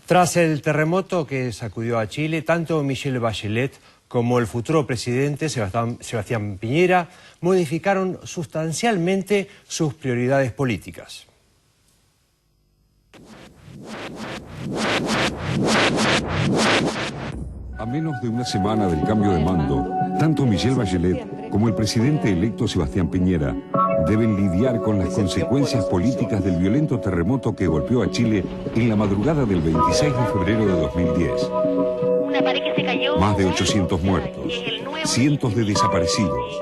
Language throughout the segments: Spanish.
Tras el terremoto que sacudió a Chile, tanto Michelle Bachelet como el futuro presidente Sebastián Piñera modificaron sustancialmente sus prioridades políticas. A menos de una semana del cambio de mando, tanto Michelle Bachelet como el presidente electo Sebastián Piñera deben lidiar con las consecuencias políticas del violento terremoto que golpeó a Chile en la madrugada del 26 de febrero de 2010. Más de 800 muertos, cientos de desaparecidos,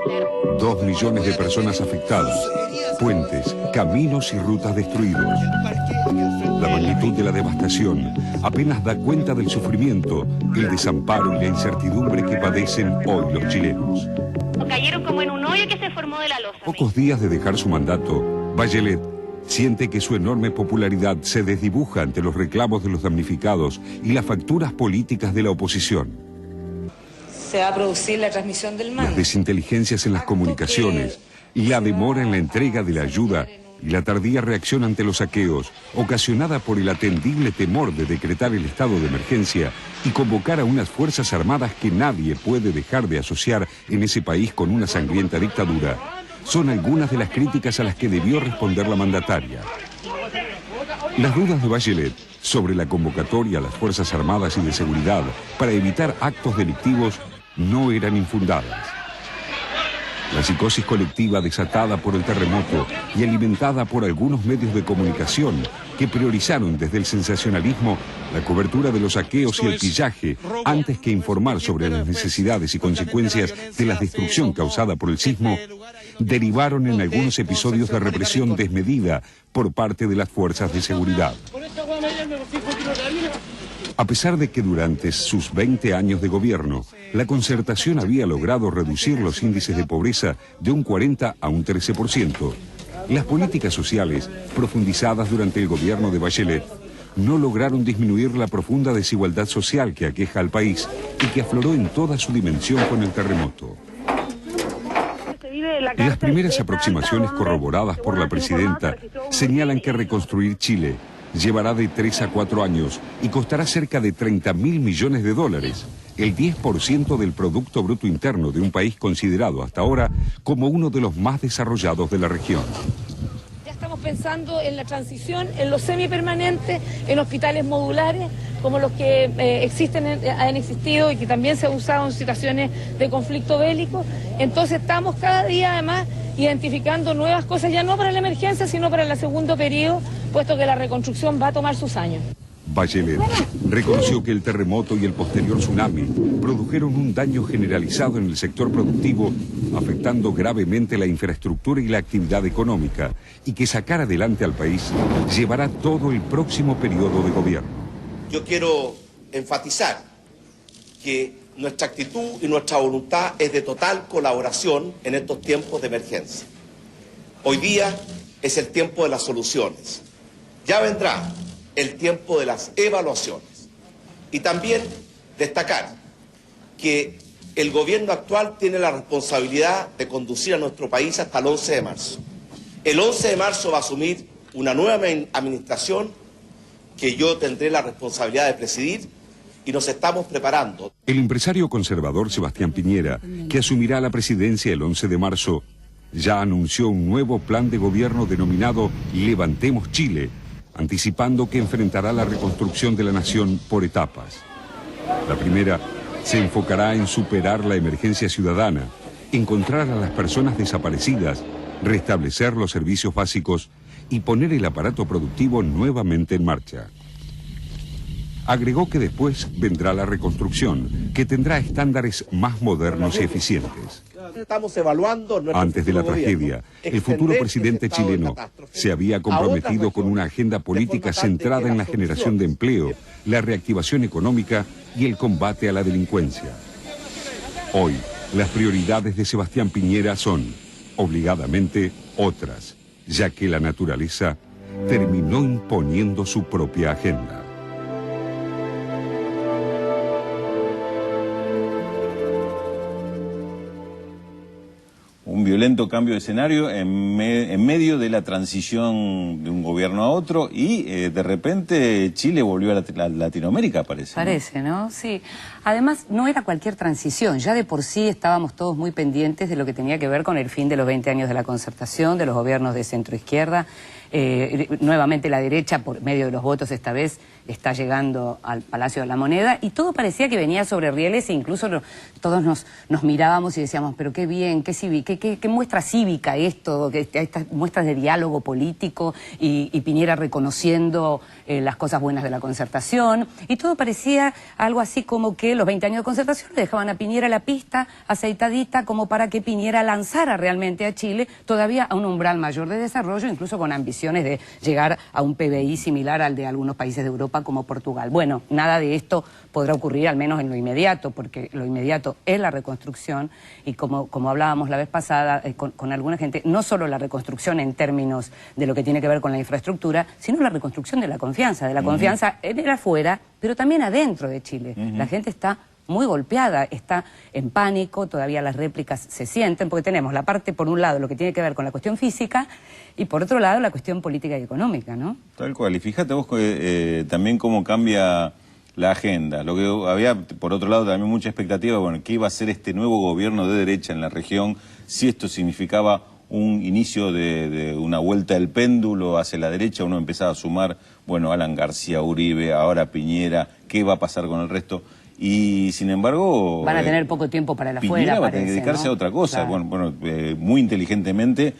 2 millones de personas afectadas, puentes, caminos y rutas destruidos. La magnitud de la devastación apenas da cuenta del sufrimiento, el desamparo y la incertidumbre que padecen hoy los chilenos. Cayeron como en un hoyo que se formó de la losa. Pocos días de dejar su mandato, Bachelet siente que su enorme popularidad se desdibuja ante los reclamos de los damnificados y las facturas políticas de la oposición. Se va a producir la transmisión del mando. Las desinteligencias en las comunicaciones y la demora en la entrega de la ayuda y la tardía reacción ante los saqueos, ocasionada por el atendible temor de decretar el estado de emergencia y convocar a unas fuerzas armadas que nadie puede dejar de asociar en ese país con una sangrienta dictadura, son algunas de las críticas a las que debió responder la mandataria. Las dudas de Bachelet sobre la convocatoria a las Fuerzas Armadas y de Seguridad para evitar actos delictivos no eran infundadas. La psicosis colectiva desatada por el terremoto y alimentada por algunos medios de comunicación que priorizaron desde el sensacionalismo la cobertura de los saqueos y el pillaje antes que informar sobre las necesidades y consecuencias de la destrucción causada por el sismo, derivaron en algunos episodios de represión desmedida por parte de las fuerzas de seguridad. A pesar de que durante sus 20 años de gobierno, la Concertación había logrado reducir los índices de pobreza de un 40 a un 13%, las políticas sociales, profundizadas durante el gobierno de Bachelet, no lograron disminuir la profunda desigualdad social que aqueja al país y que afloró en toda su dimensión con el terremoto. Las primeras aproximaciones corroboradas por la presidenta señalan que reconstruir Chile llevará de 3 a 4 años y costará cerca de 30.000 millones de dólares, el 10% del Producto Bruto Interno de un país considerado hasta ahora como uno de los más desarrollados de la región. Ya estamos pensando en la transición, en los semipermanentes, en hospitales modulares, como los que han existido y que también se han usado en situaciones de conflicto bélico. Entonces estamos cada día además identificando nuevas cosas, ya no para la emergencia, sino para el segundo periodo, puesto que la reconstrucción va a tomar sus años. Bachelet reconoció que el terremoto y el posterior tsunami produjeron un daño generalizado en el sector productivo, afectando gravemente la infraestructura y la actividad económica, y que sacar adelante al país llevará todo el próximo periodo de gobierno. Yo quiero enfatizar que nuestra actitud y nuestra voluntad es de total colaboración en estos tiempos de emergencia. Hoy día es el tiempo de las soluciones. Ya vendrá el tiempo de las evaluaciones. Y también destacar que el gobierno actual tiene la responsabilidad de conducir a nuestro país hasta el 11 de marzo. El 11 de marzo va a asumir una nueva administración que yo tendré la responsabilidad de presidir y nos estamos preparando. El empresario conservador Sebastián Piñera, que asumirá la presidencia el 11 de marzo, ya anunció un nuevo plan de gobierno denominado Levantemos Chile, anticipando que enfrentará la reconstrucción de la nación por etapas. La primera se enfocará en superar la emergencia ciudadana, encontrar a las personas desaparecidas, restablecer los servicios básicos y poner el aparato productivo nuevamente en marcha. Agregó que después vendrá la reconstrucción, que tendrá estándares más modernos y eficientes. Estamos evaluando Antes de la tragedia, el futuro presidente chileno se había comprometido con una agenda política centrada en la generación de empleo, la reactivación económica y el combate a la delincuencia. Hoy, las prioridades de Sebastián Piñera son, obligadamente, otras, ya que la naturaleza terminó imponiendo su propia agenda. Un violento cambio de escenario en medio de la transición de un gobierno a otro y de repente Chile volvió a Latinoamérica, parece. Parece, ¿no? Sí. Además, no era cualquier transición. Ya de por sí estábamos todos muy pendientes de lo que tenía que ver con el fin de los 20 años de la Concertación, de los gobiernos de centro-izquierda. Nuevamente la derecha, por medio de los votos esta vez, está llegando al Palacio de la Moneda y todo parecía que venía sobre rieles e incluso todos nos mirábamos y decíamos, pero qué bien, qué muestra cívica esto, estas muestras de diálogo político y Piñera reconociendo las cosas buenas de la Concertación y todo parecía algo así como que los 20 años de Concertación le dejaban a Piñera la pista aceitadita como para que Piñera lanzara realmente a Chile todavía a un umbral mayor de desarrollo, incluso con ambiciones de llegar a un PBI similar al de algunos países de Europa como Portugal. Bueno, nada de esto podrá ocurrir al menos en lo inmediato, porque lo inmediato es la reconstrucción y como hablábamos la vez pasada con alguna gente, no solo la reconstrucción en términos de lo que tiene que ver con la infraestructura, sino la reconstrucción de la confianza en el afuera, pero también adentro de Chile. La gente está muy golpeada, está en pánico, todavía las réplicas se sienten, porque tenemos la parte, por un lado, lo que tiene que ver con la cuestión física, y por otro lado, la cuestión política y económica, ¿no? Tal cual, y fíjate vos también cómo cambia la agenda. Lo que había, por otro lado, también mucha expectativa, bueno, qué iba a ser este nuevo gobierno de derecha en la región, si esto significaba un inicio de una vuelta del péndulo hacia la derecha, uno empezaba a sumar, bueno, Alan García, Uribe, ahora Piñera, qué va a pasar con el resto. Y sin embargo... Van a tener poco tiempo para la Piñera afuera, va a tener que dedicarse, ¿no?, a otra cosa. Claro. Bueno, muy inteligentemente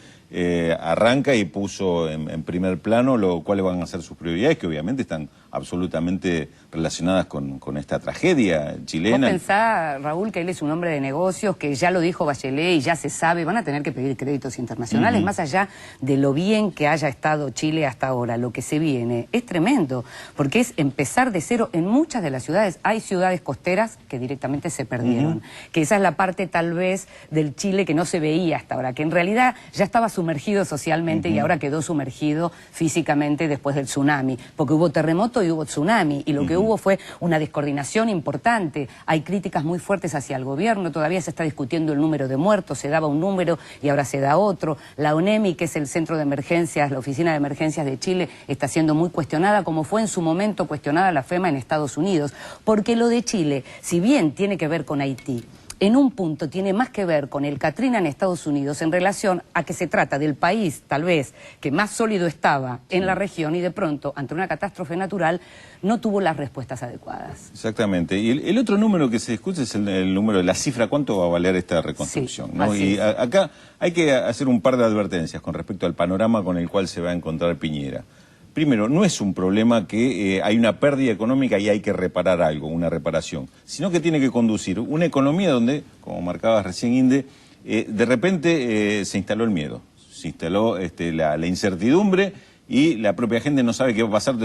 arranca y puso en primer plano cuáles van a ser sus prioridades, que obviamente están absolutamente relacionadas con esta tragedia chilena. ¿Vos pensás, Raúl, que él es un hombre de negocios, que ya lo dijo Bachelet y ya se sabe, van a tener que pedir créditos internacionales, más allá de lo bien que haya estado Chile hasta ahora, lo que se viene es tremendo, porque es empezar de cero en muchas de las ciudades. Hay ciudades costeras que directamente se perdieron, que esa es la parte tal vez del Chile que no se veía hasta ahora, que en realidad ya estaba sumergido socialmente y ahora quedó sumergido físicamente después del tsunami, porque hubo terremoto y hubo tsunami, y lo que hubo fue una descoordinación importante. Hay críticas muy fuertes hacia el gobierno, todavía se está discutiendo el número de muertos, se daba un número y ahora se da otro. La ONEMI, que es el centro de emergencias, la oficina de emergencias de Chile, está siendo muy cuestionada, como fue en su momento cuestionada la FEMA en Estados Unidos, porque lo de Chile, si bien tiene que ver con Haití, en un punto tiene más que ver con el Katrina en Estados Unidos en relación a que se trata del país, tal vez, que más sólido estaba en la región y de pronto, ante una catástrofe natural, no tuvo las respuestas adecuadas. Exactamente. Y el otro número que se discute es el número de la cifra, ¿cuánto va a valer esta reconstrucción? Sí, ¿no? Y acá hay que hacer un par de advertencias con respecto al panorama con el cual se va a encontrar Piñera. Primero, no es un problema que hay una pérdida económica y hay que reparar algo, una reparación, sino que tiene que conducir una economía donde, como marcabas recién, Inde, de repente se instaló el miedo, se instaló la incertidumbre y la propia gente no sabe qué va a pasar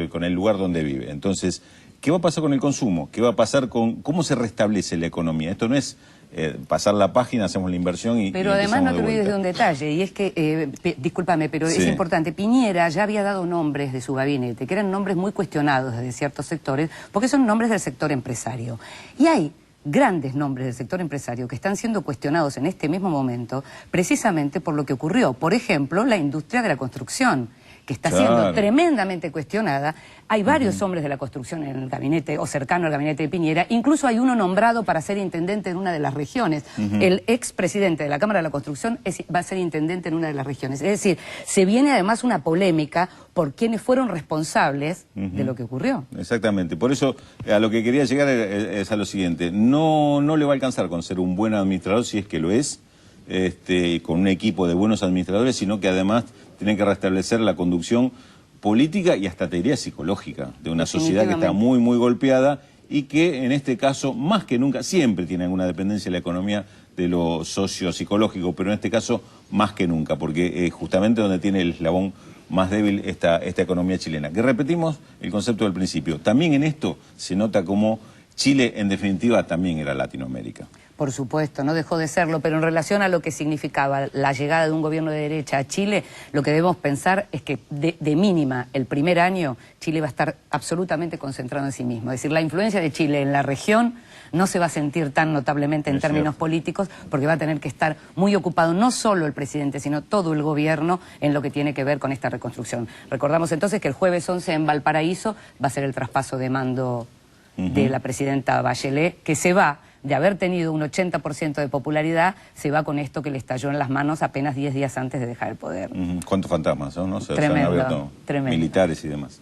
con el lugar donde vive. Entonces, ¿qué va a pasar con el consumo? ¿Qué va a pasar con cómo se restablece la economía? Esto no es pasar la página, hacemos la inversión y... Pero además no te olvides de un detalle, y es que, discúlpame, pero es importante, Piñera ya había dado nombres de su gabinete, que eran nombres muy cuestionados desde ciertos sectores, porque son nombres del sector empresario. Y hay grandes nombres del sector empresario que están siendo cuestionados en este mismo momento, precisamente por lo que ocurrió. Por ejemplo, la industria de la construcción, que está siendo tremendamente cuestionada. Hay varios hombres de la construcción en el gabinete, o cercano al gabinete de Piñera, incluso hay uno nombrado para ser intendente en una de las regiones. El expresidente de la Cámara de la Construcción va a ser intendente en una de las regiones. Es decir, se viene además una polémica por quienes fueron responsables de lo que ocurrió. Exactamente, por eso a lo que quería llegar es a lo siguiente, no le va a alcanzar con ser un buen administrador, si es que lo es, con un equipo de buenos administradores, sino que además tienen que restablecer la conducción política y hasta te diría psicológica de una sociedad que está muy, muy golpeada y que en este caso, más que nunca, siempre tiene alguna dependencia de la economía de lo socio-psicológico, pero en este caso más que nunca, porque es justamente donde tiene el eslabón más débil esta economía chilena. Que repetimos el concepto del principio, también en esto se nota como Chile en definitiva también era Latinoamérica. Por supuesto, no dejó de serlo, pero en relación a lo que significaba la llegada de un gobierno de derecha a Chile, lo que debemos pensar es que de mínima el primer año Chile va a estar absolutamente concentrado en sí mismo. Es decir, la influencia de Chile en la región no se va a sentir tan notablemente en términos políticos, porque va a tener que estar muy ocupado no solo el presidente, sino todo el gobierno en lo que tiene que ver con esta reconstrucción. Recordamos entonces que el jueves 11 en Valparaíso va a ser el traspaso de mando de la presidenta Bachelet, que se va de haber tenido un 80% de popularidad, se va con esto que le estalló en las manos apenas 10 días antes de dejar el poder. ¿Cuántos fantasmas, no? Se han Tremendo, abierto tremendo. militares y demás.